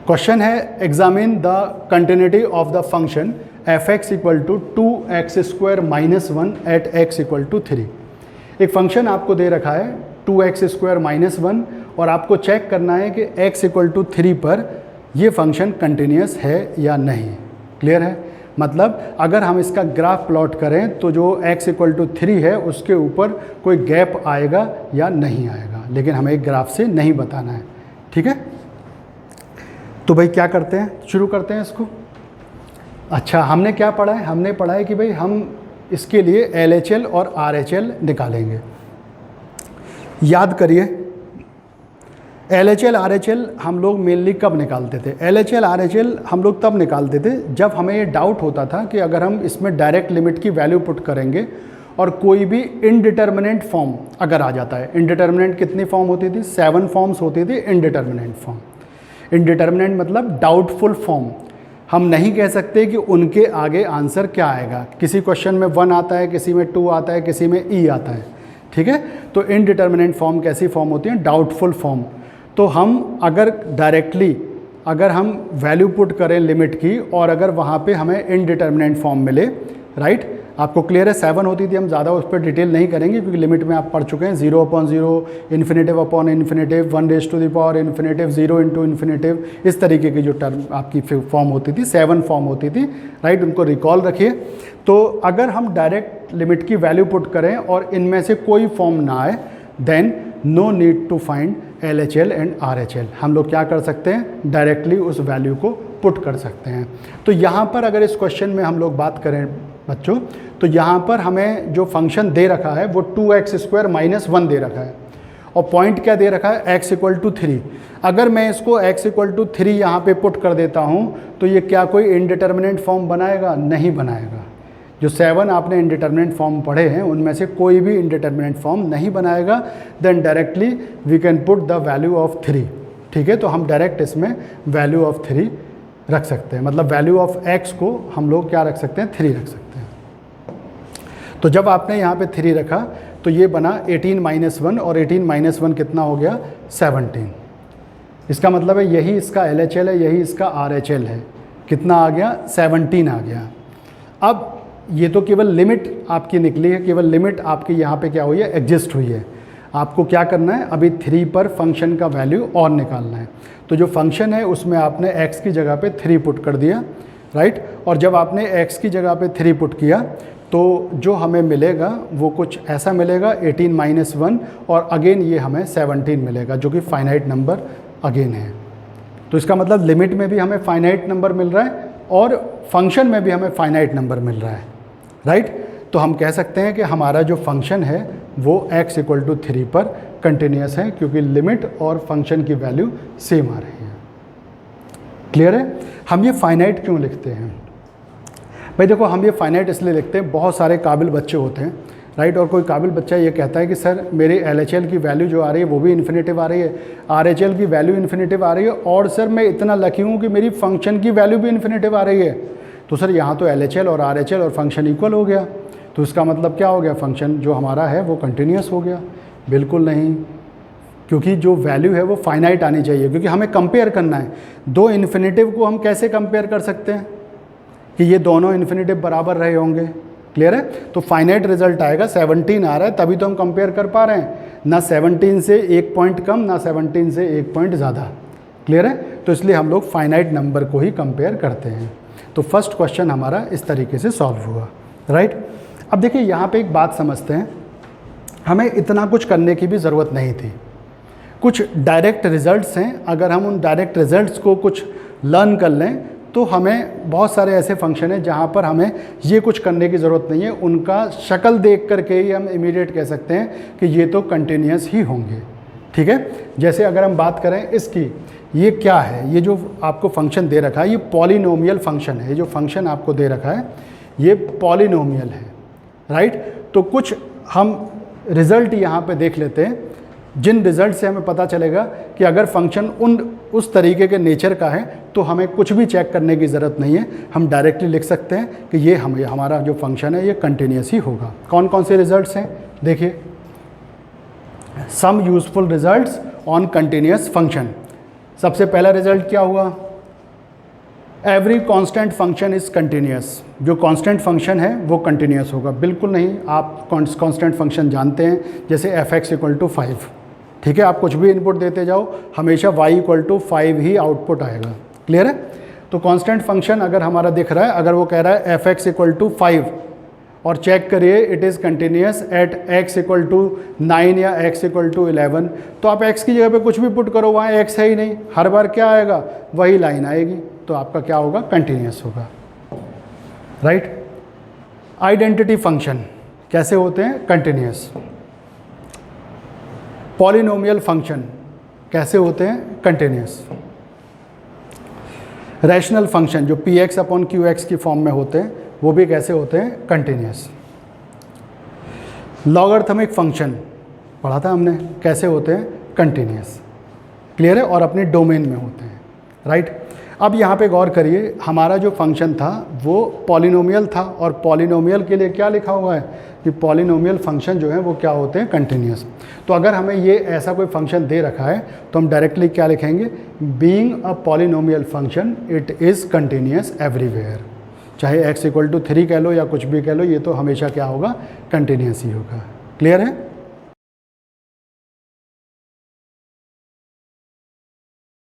Question है examine the continuity of the function f x equal to 2x² - 1 at x equal to 3। एक function आपको दे रखा है 2x² - 1 और आपको चेक करना है कि x इक्वल टू 3 पर ये फंक्शन कंटिन्यूस है या नहीं। क्लियर है? मतलब अगर हम इसका ग्राफ प्लॉट करें तो जो x इक्वल टू 3 है उसके ऊपर कोई गैप आएगा या नहीं आएगा, लेकिन हमें एक ग्राफ से नहीं बताना है। ठीक है, तो भाई क्या करते हैं, शुरू करते हैं इसको। अच्छा, हमने क्या पढ़ा है? हमने पढ़ा है कि भाई हम इसके लिए LHL और RHL निकालेंगे। याद करिए, LHL RHL हम लोग मेनली कब निकालते थे? LHL RHL हम लोग तब निकालते थे जब हमें ये डाउट होता था कि अगर हम इसमें डायरेक्ट लिमिट की वैल्यू पुट करेंगे और कोई भी इनडिटर्मिनेंट फॉर्म अगर आ जाता है। इनडिटर्मिनेंट कितनी फॉर्म होती थी? 7 फॉर्म्स होती थी इनडिटर्मिनेंट फॉर्म। इनडिटर्मिनेंट मतलब डाउटफुल फॉर्म। हम नहीं कह सकते कि उनके आगे आंसर क्या आएगा। किसी क्वेश्चन में 1 आता है, किसी में 2 आता है, किसी में E आता है। ठीक है, तो इनडिटर्मिनेंट फॉर्म कैसी फॉर्म होती है? Doubtful form. तो हम अगर डायरेक्टली अगर हम वैल्यू पुट करें लिमिट की और अगर वहाँ पे हमें इनडिटर्मिनेंट फॉर्म मिले, राइट, आपको क्लियर है 7 होती थी, हम ज़्यादा उस पर डिटेल नहीं करेंगे क्योंकि लिमिट में आप पढ़ चुके हैं। 0/0, infinitive upon infinitive, 1⁻∞, 0 into infinitive, इस तरीके की जो टर्म आपकी फॉर्म होती थी, 7 फॉर्म होती थी, राइट, उनको रिकॉल रखिए। तो अगर हम डायरेक्ट लिमिट की वैल्यू पुट करें और इनमें से कोई फॉर्म ना आए, then no need to find LHL and RHL। हम लोग क्या कर सकते हैं? डायरेक्टली उस वैल्यू को पुट कर सकते हैं। तो यहाँ पर अगर इस क्वेश्चन में हम लोग बात करें बच्चों, तो यहाँ पर हमें जो फंक्शन दे रखा है वो 2x² - 1 दे रखा है और पॉइंट क्या दे रखा है? x equal to 3। अगर मैं इसको x इक्वल टू 3 यहाँ पे पुट कर देता हूँ तो ये क्या कोई इनडिटर्मिनेंट फॉर्म बनाएगा? नहीं बनाएगा। जो 7 आपने इनडिटर्मिनेंट फॉर्म पढ़े हैं उनमें से कोई भी इनडिटर्मिनेंट फॉर्म नहीं बनाएगा। Then directly we can put the value of 3। ठीक है, तो हम डायरेक्ट इसमें वैल्यू ऑफ 3 रख सकते हैं। मतलब वैल्यू ऑफ x को हम लोग क्या रख सकते हैं? 3 रख सकते हैं। तो जब आपने यहाँ पे 3 रखा तो ये बना 18 - 1 और 18 - 1 कितना हो गया? 17। इसका मतलब है यही इसका LHL है, यही इसका RHL है। कितना आ गया? 17 आ गया। अब ये तो केवल लिमिट आपकी निकली है, केवल लिमिट आपकी यहाँ पे क्या हुई है? एग्जिस्ट हुई है। आपको क्या करना है? अभी 3 पर फंक्शन का वैल्यू और निकालना है। तो जो फंक्शन है उसमें आपने x की जगह पे 3 पुट कर दिया, राइट। और जब आपने x की जगह पे 3 पुट किया तो जो हमें मिलेगा वो कुछ ऐसा मिलेगा 18 - 1 और अगेन ये हमें 17 मिलेगा जो कि फाइनाइट नंबर अगेन है। तो इसका मतलब लिमिट में भी हमें फाइनाइट नंबर मिल रहा है और फंक्शन में भी हमें फाइनाइट नंबर मिल रहा है, राइट। तो हम कह सकते हैं कि हमारा जो फंक्शन है वो x इक्वल टू 3 पर कंटिन्यूस है क्योंकि लिमिट और फंक्शन की वैल्यू सेम आ रही है। क्लियर है? हम ये फाइनाइट क्यों लिखते हैं भाई? देखो, हम ये फाइनाइट इसलिए लिखते हैं, बहुत सारे काबिल बच्चे होते हैं, राइट, और कोई काबिल बच्चा ये कहता है कि सर मेरे LHL की वैल्यू जो आ रही है वो भी इन्फिनेटिव आ रही है, RHL की वैल्यू इन्फिनेटिव आ रही है और सर मैं इतना लकी हूँ कि मेरी फंक्शन की वैल्यू भी इन्फिनेटिव आ रही है। तो सर यहाँ तो LHL और RHL और फंक्शन इक्वल हो गया, तो इसका मतलब क्या हो गया? फंक्शन जो हमारा है वो कंटिन्यूस हो गया। बिल्कुल नहीं, क्योंकि जो वैल्यू है वो फाइनाइट आनी चाहिए, क्योंकि हमें कंपेयर करना है। दो इन्फिनेटिव को हम कैसे कंपेयर कर सकते हैं कि ये दोनों इन्फिनेटिव बराबर रहे होंगे? क्लियर है? तो फाइनाइट रिजल्ट आएगा, 17 आ रहा है तभी तो हम कंपेयर कर पा रहे हैं, ना 17 से 1 पॉइंट कम, ना 17 से 1 पॉइंट ज़्यादा। क्लियर है? तो इसलिए हम लोग फाइनाइट नंबर को ही कंपेयर करते हैं। तो फर्स्ट क्वेश्चन हमारा इस तरीके से सॉल्व हुआ, राइट। अब देखिए यहाँ पे एक बात समझते हैं, हमें इतना कुछ करने की भी ज़रूरत नहीं थी। कुछ डायरेक्ट रिजल्ट्स हैं, अगर हम उन डायरेक्ट रिजल्ट्स को कुछ लर्न कर लें तो हमें बहुत सारे ऐसे फंक्शन हैं जहाँ पर हमें ये कुछ करने की ज़रूरत नहीं है, उनका शक्ल देख करके ही हम इमीडिएट कह सकते हैं कि ये तो कंटिन्यूस ही होंगे। ठीक है, जैसे अगर हम बात करें इसकी, ये क्या है? ये जो आपको फंक्शन दे रखा है ये पॉलिनोमियल फंक्शन है। ये जो फंक्शन आपको दे रखा है ये पॉलिनोमियल है, राइट। तो कुछ हम रिज़ल्ट यहाँ पे देख लेते हैं, जिन रिज़ल्ट से हमें पता चलेगा कि अगर फंक्शन उस तरीके के नेचर का है तो हमें कुछ भी चेक करने की ज़रूरत नहीं है, हम डायरेक्टली लिख सकते हैं कि ये हमारा जो फंक्शन है ये कंटिन्यूस ही होगा। कौन कौन से रिजल्ट्स हैं? देखिए, some useful results on continuous function. सबसे पहला रिजल्ट क्या हुआ? Every constant function is continuous, जो कांस्टेंट फंक्शन है वो कंटिन्यूस होगा। बिल्कुल नहीं, आप कांस्टेंट फंक्शन जानते हैं, जैसे f(x) = 5, ठीक है, आप कुछ भी इनपुट देते जाओ, हमेशा y = 5 ही आउटपुट आएगा। क्लियर है? तो कांस्टेंट फंक्शन अगर हमारा दिख रहा है, अगर वो कह रहा है f(x) = 5 और चेक करिए it is continuous at x = 9 या x = 11, तो आप x की जगह पे कुछ भी पुट करो, वहाँ x है ही नहीं, हर बार क्या आएगा, वही लाइन आएगी, तो आपका क्या होगा, कंटिन्यूस होगा। राइट? आइडेंटिटी फंक्शन कैसे होते हैं, कंटिन्यूस। पॉलिनोमियल फंक्शन कैसे होते हैं, कंटिन्यूस। रैशनल फंक्शन जो px/qx की फॉर्म में होते हैं वो भी कैसे होते हैं, कंटिन्यूस। लॉगरिथमिक फंक्शन पढ़ा था हमने, कैसे होते हैं, कंटिन्यूस। क्लियर है? और अपने डोमेन में होते हैं। राइट? अब यहाँ पे गौर करिए, हमारा जो फंक्शन था वो पॉलिनोमियल था, और पॉलिनोमियल के लिए क्या लिखा हुआ है कि पॉलिनोमियल फंक्शन जो है वो क्या होते हैं, कंटिन्यूस। तो अगर हमें ये ऐसा कोई फंक्शन दे रखा है तो हम डायरेक्टली क्या लिखेंगे, being a polynomial function it is continuous everywhere. चाहे x = 3 कह लो या कुछ भी कह लो, ये तो हमेशा क्या होगा, कंटिन्यूस ही होगा। क्लियर है?